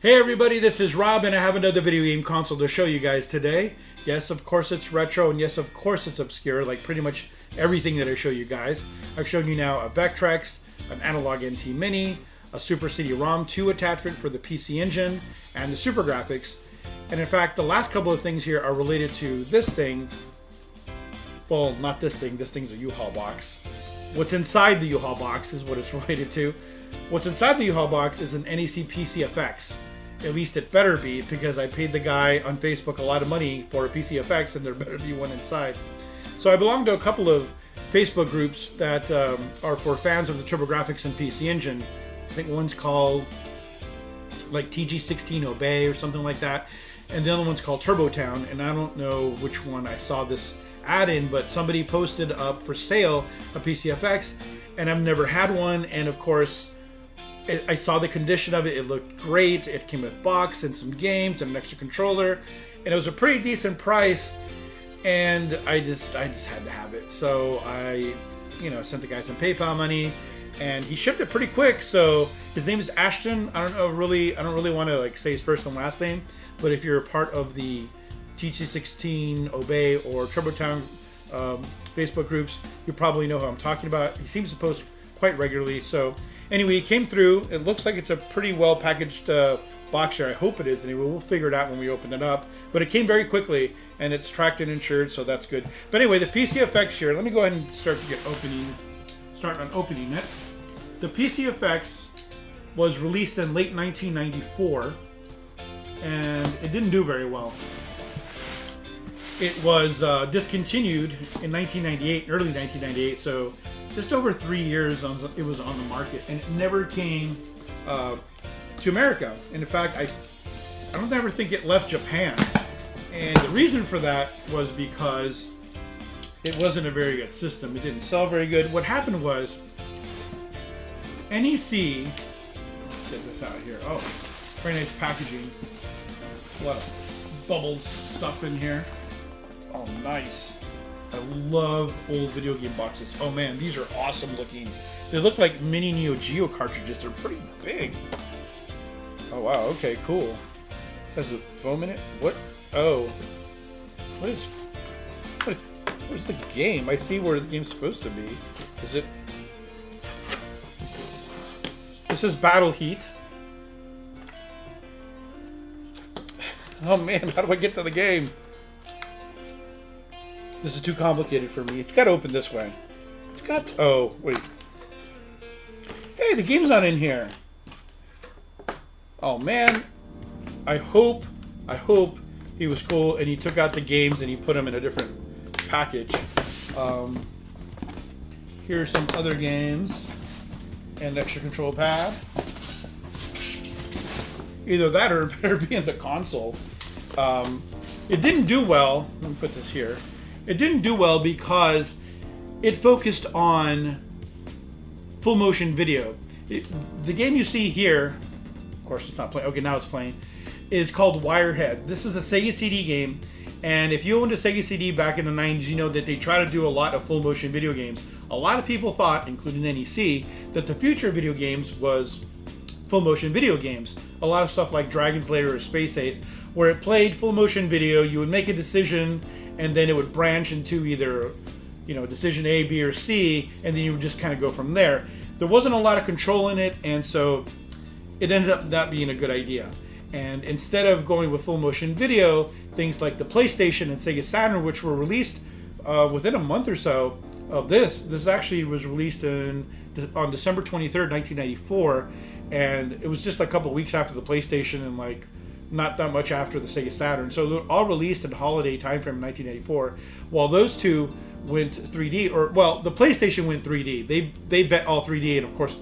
Hey everybody, this is Rob and I have another video game console to show you guys today. Yes, of course it's retro, and yes, of course it's obscure, like pretty much everything that I show you guys. I've shown you now a Vectrex, an Analog NT Mini, a Super CD-ROM 2 attachment for the PC Engine, and the TURBO-GRAFX. And in fact, the last couple of things here are related to this thing. Well, not this thing's a U-Haul box. What's inside the U-Haul box is what it's related to. What's inside the U-Haul box is an NEC PC-FX. At least it better be, because I paid the guy on Facebook a lot of money for a PC-FX, and there better be one inside. So I belong to a couple of Facebook groups that are for fans of the TURBO-GRAFX and PC Engine. I think one's called like TG16 Obey or something like that, and the other one's called Turbo Town, and I don't know which one I saw this ad in, but somebody posted up for sale a PC-FX, and I've never had one, and of course I saw the condition of it. It looked great. It came with box and some games and an extra controller, and it was a pretty decent price, and I just had to have it. So I, sent the guy some PayPal money, and he shipped it pretty quick. So his name is Ashton. I don't really want to say his first and last name, but if you're a part of the TG16 Obey or Turbo Town Facebook groups, you probably know who I'm talking about. He seems to post quite regularly. So anyway, it came through. It looks like it's a pretty well packaged box here. I hope it is. Anyway, we'll figure it out when we open it up. But it came very quickly, and it's tracked and insured, so that's good. But anyway, the PC-FX here. Let me go ahead and start on opening it. The PC-FX was released in late 1994, and it didn't do very well. It was discontinued in 1998, early 1998, so just over 3 years it was on the market, and it never came to America. And in fact, I don't ever think it left Japan. And the reason for that was because it wasn't a very good system. It didn't sell very good. What happened was NEC, get this out here. Oh, very nice packaging. A lot of bubbles stuff in here. Oh, nice. I love old video game boxes. Oh man, these are awesome looking. They look like mini Neo Geo cartridges. They're pretty big. Oh wow, okay, cool. Has a foam in it? What? Oh. Where's the game? I see where the game's supposed to be. Is it? This is Battle Heat. Oh man, how do I get to the game? This is too complicated for me. It's got to open this way. It's got to... Oh, wait. Hey, the game's not in here. Oh, man. I hope he was cool and he took out the games and he put them in a different package. Here's some other games. And an extra control pad. Either that or it better be in the console. It didn't do well. Let me put this here. It didn't do well because it focused on full motion video. The game you see here, of course it's not playing, okay now it's playing, is called Wirehead. This is a Sega CD game, and if you owned a Sega CD back in the 90s, you know that they try to do a lot of full motion video games. A lot of people thought, including NEC, that the future of video games was full motion video games. A lot of stuff like Dragon's Lair or Space Ace, where it played full motion video, you would make a decision, and then it would branch into either, decision A, B, or C, and then you would just kind of go from there. There wasn't a lot of control in it, and so it ended up not being a good idea. And instead of going with full motion video, things like the PlayStation and Sega Saturn, which were released within a month or so of this actually was released on December 23rd, 1994, and it was just a couple weeks after the PlayStation and not that much after the Sega Saturn. So they're all released in holiday timeframe in 1984. While those two went 3D, the PlayStation went 3D. They bet all 3D, and of course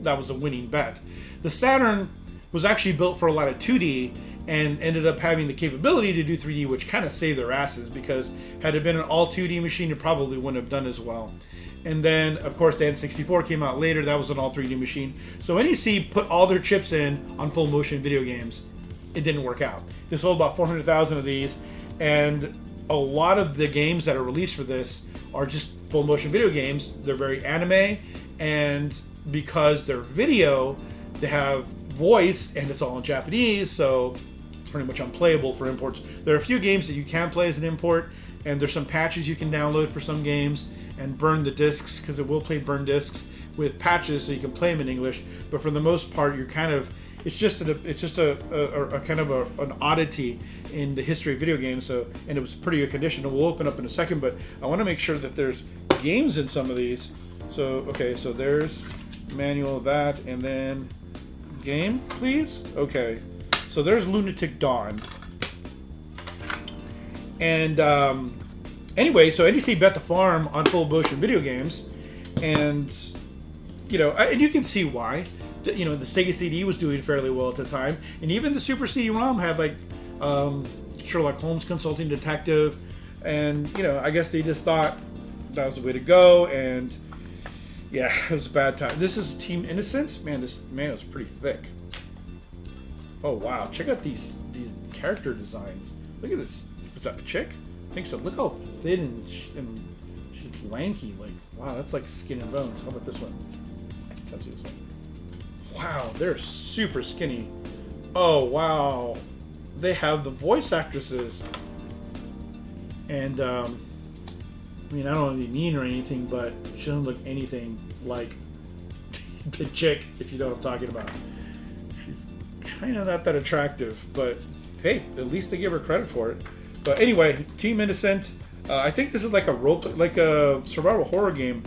that was a winning bet. The Saturn was actually built for a lot of 2D and ended up having the capability to do 3D, which kind of saved their asses, because had it been an all 2D machine, it probably wouldn't have done as well. And then, of course, the N64 came out later. That was an all 3D machine. So NEC put all their chips in on full motion video games. It didn't work out. They sold about 400,000 of these, and a lot of the games that are released for this are just full motion video games. They're very anime, and because they're video, they have voice, and it's all in Japanese, so it's pretty much unplayable for imports. There are a few games that you can play as an import, and there's some patches you can download for some games and burn the discs, because it will play burn discs with patches, so you can play them in English. But for the most part, you're kind of, it's just a kind of an oddity in the history of video games. So, and it was pretty good condition. And we'll open up in a second, but I want to make sure that there's games in some of these. So okay, so there's manual of that, and then game, please. Okay, so there's Lunatic Dawn. And anyway, so NEC bet the farm on full motion video games, and you know, and you can see why. You know, the Sega CD was doing fairly well at the time, and even the Super CD-ROM had like Sherlock Holmes Consulting Detective, and you know, I guess they just thought that was the way to go, and yeah, it was a bad time. This is Team Innocent. Man, this manual's pretty thick. Oh wow, check out these character designs. Look at this. Is that a chick? I think so. Look how thin and she's lanky. Like, wow, that's like skin and bones. How about this one? Let's see this one. Wow, they're super skinny. Oh wow, they have the voice actresses. And I mean, I don't want to be mean or anything, but she doesn't look anything like the chick, if you know what I'm talking about. She's kind of not that attractive, but hey, at least they give her credit for it. But anyway, Team Innocent. I think this is like a like a survival horror game.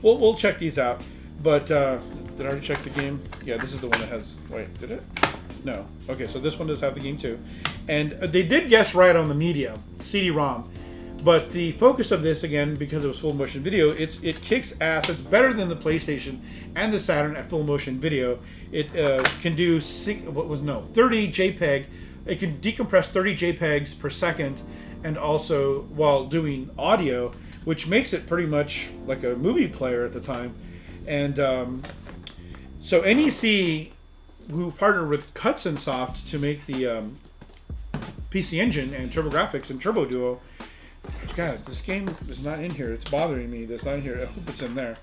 We'll check these out. But did I already check the game? Yeah, this is the one that has. Wait, did it? No. Okay, so this one does have the game too, and they did guess right on the media, CD-ROM. But the focus of this, again, because it was full motion video, it kicks ass. It's better than the PlayStation and the Saturn at full motion video. It can do 30 JPEG. It can decompress 30 JPEGs per second, and also while doing audio, which makes it pretty much like a movie player at the time. And so NEC, who partnered with Hudson Soft to make the PC Engine and TURBO-GRAFX and Turbo Duo. God, this game is not in here. It's bothering me. That's not in here. I hope it's in there.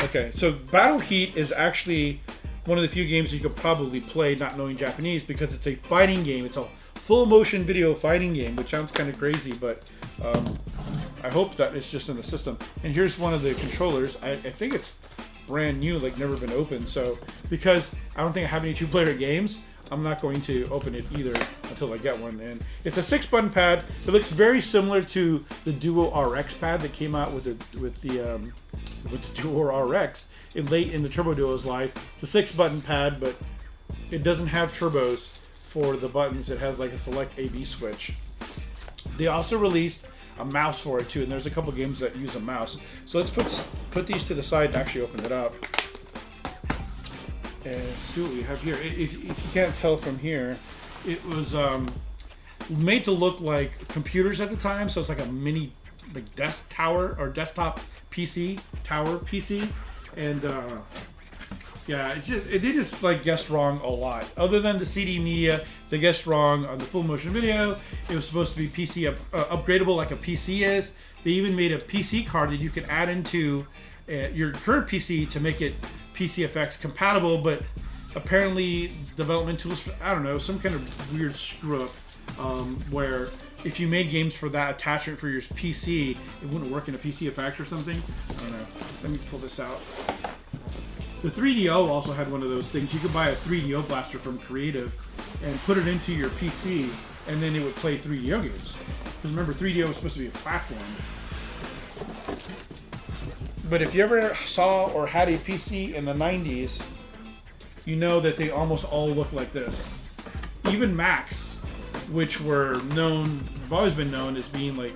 Okay, so Battle Heat is actually one of the few games you could probably play not knowing Japanese, because it's a fighting game. It's a full motion video fighting game, which sounds kind of crazy, but I hope that it's just in the system. And here's one of the controllers. I think it's brand new, like never been opened. So because I don't think I have any two-player games, I'm not going to open it either until I get one. And it's a 6-button pad. It looks very similar to the Duo RX pad that came out with the Duo RX late in the Turbo Duo's life. It's a 6-button pad, but it doesn't have turbos for the buttons. It has like a select A/B switch. They also released a mouse for it too, and there's a couple games that use a mouse. So let's put these to the side and actually open it up and see what we have here. If you can't tell from here, it was made to look like computers at the time, so it's like a mini like desk tower or desktop PC tower PC, and yeah, it's just, they just like guessed wrong a lot. Other than the CD media, they guessed wrong on the full motion video. It was supposed to be PC upgradable like a PC is. They even made a PC card that you could add into your current PC to make it PC-FX compatible, but apparently development tools, I don't know, some kind of weird screw up where if you made games for that attachment for your PC, it wouldn't work in a PC-FX or something. I don't know. Let me pull this out. The 3DO also had one of those things. You could buy a 3DO blaster from Creative and put it into your PC, and then it would play 3DO games. Because remember, 3DO was supposed to be a platform. But if you ever saw or had a PC in the 90s, you know that they almost all look like this. Even Macs, which were known, have always been known as being like,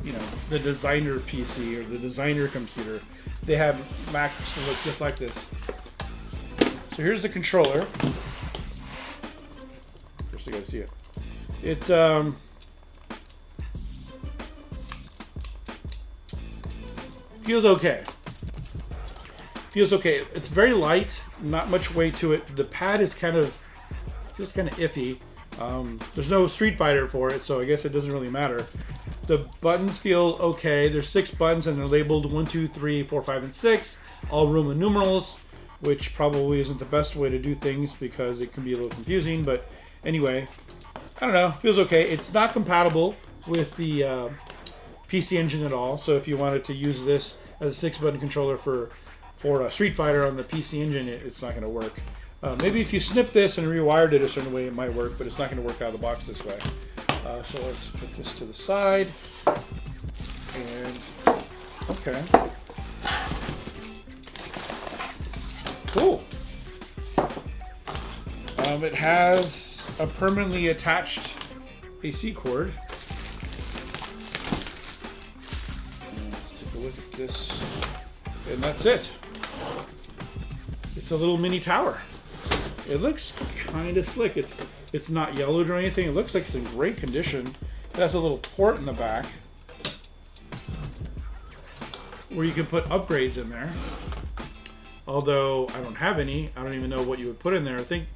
you know, the designer PC or the designer computer. They have Macs that look just like this. So here's the controller. First, you gotta see it. It feels okay. Feels okay. It's very light, not much weight to it. The pad is feels kind of iffy. There's no Street Fighter for it, so I guess it doesn't really matter. The buttons feel okay. There's 6 buttons and they're labeled 1, 2, 3, 4, 5, and 6, all Roman numerals. which probably isn't the best way to do things because it can be a little confusing. But anyway, I don't know, feels okay. It's not compatible with the PC Engine at all. So if you wanted to use this as a 6-button controller for Street Fighter on the PC Engine, it's not going to work. Maybe if you snip this and rewired it a certain way, it might work, but it's not going to work out of the box this way. So let's put this to the side. And okay. Cool. It has a permanently attached AC cord. Let's take a look at this. And that's it. It's a little mini tower. It looks kind of slick. It's not yellowed or anything. It looks like it's in great condition. It has a little port in the back where you can put upgrades in there. Although I don't have any, I don't even know what you would put in there. I think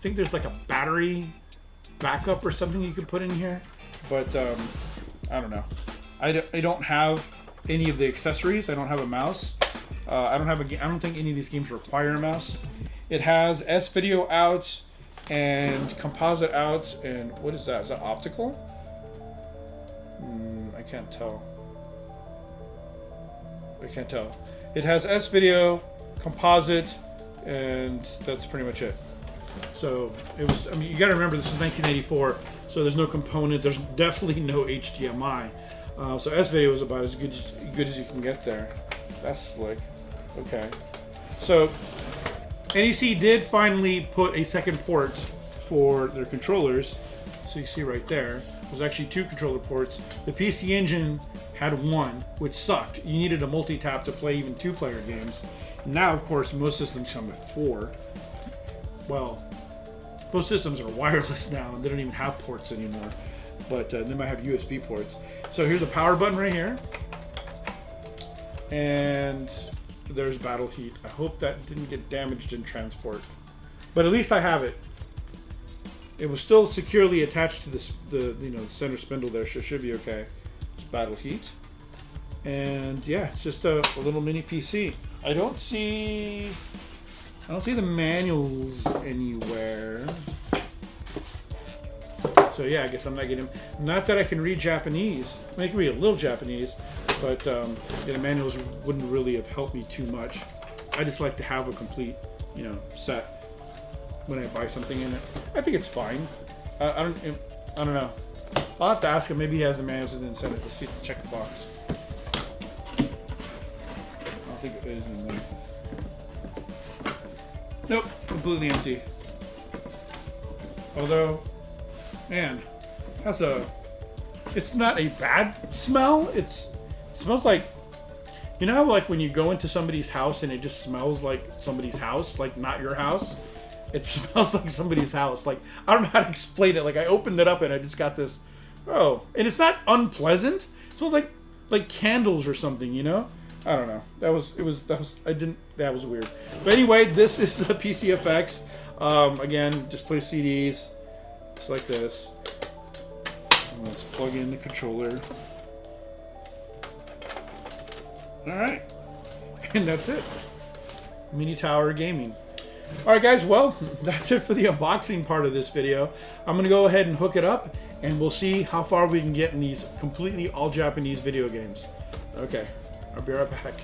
there's like a battery backup or something you could put in here, but I don't know. I don't have any of the accessories. I don't have a mouse. I don't think any of these games require a mouse. It has S-video outs and composite outs, and what is that? Is that optical? I can't tell. It has S-video, composite, and that's pretty much it. So it was, I mean, you gotta remember this is 1984, so there's no component, there's definitely no HDMI. So S-video is about as good as you can get there. That's slick. Okay. So NEC did finally put a second port for their controllers. So you see right there, there's actually 2 controller ports. The PC Engine had 1, which sucked. You needed a multi-tap to play even 2-player games. Now, of course, most systems come with 4. Well, most systems are wireless now, and they don't even have ports anymore. But they might have USB ports. So here's a power button right here. And there's battle heat. I hope that didn't get damaged in transport. But at least I have it. It was still securely attached to the center spindle there, so it should be okay. It's battle heat. And yeah, it's just a little mini PC. I don't see the manuals anywhere. So yeah, I guess I'm not getting. Not that I can read Japanese. I mean, I can read a little Japanese, but the manuals wouldn't really have helped me too much. I just like to have a complete, set when I buy something in it. I think it's fine. I don't know. I'll have to ask him. Maybe he has the manuals and then send it to check the box. I don't think it is in there. Nope, completely empty. Although, man, it's not a bad smell. It smells like, how like when you go into somebody's house and it just smells like somebody's house, like not your house. It smells like somebody's house. Like, I don't know how to explain it. Like, I opened it up and I just got this, and it's not unpleasant. It smells like candles or something, I don't know. That was weird. But anyway, this is the PC-FX. Again, just play CDs. Just like this. And let's plug in the controller. Alright. And that's it. Mini Tower Gaming. Alright guys, well, that's it for the unboxing part of this video. I'm going to go ahead and hook it up, and we'll see how far we can get in these completely all Japanese video games. Okay, I'll be right back.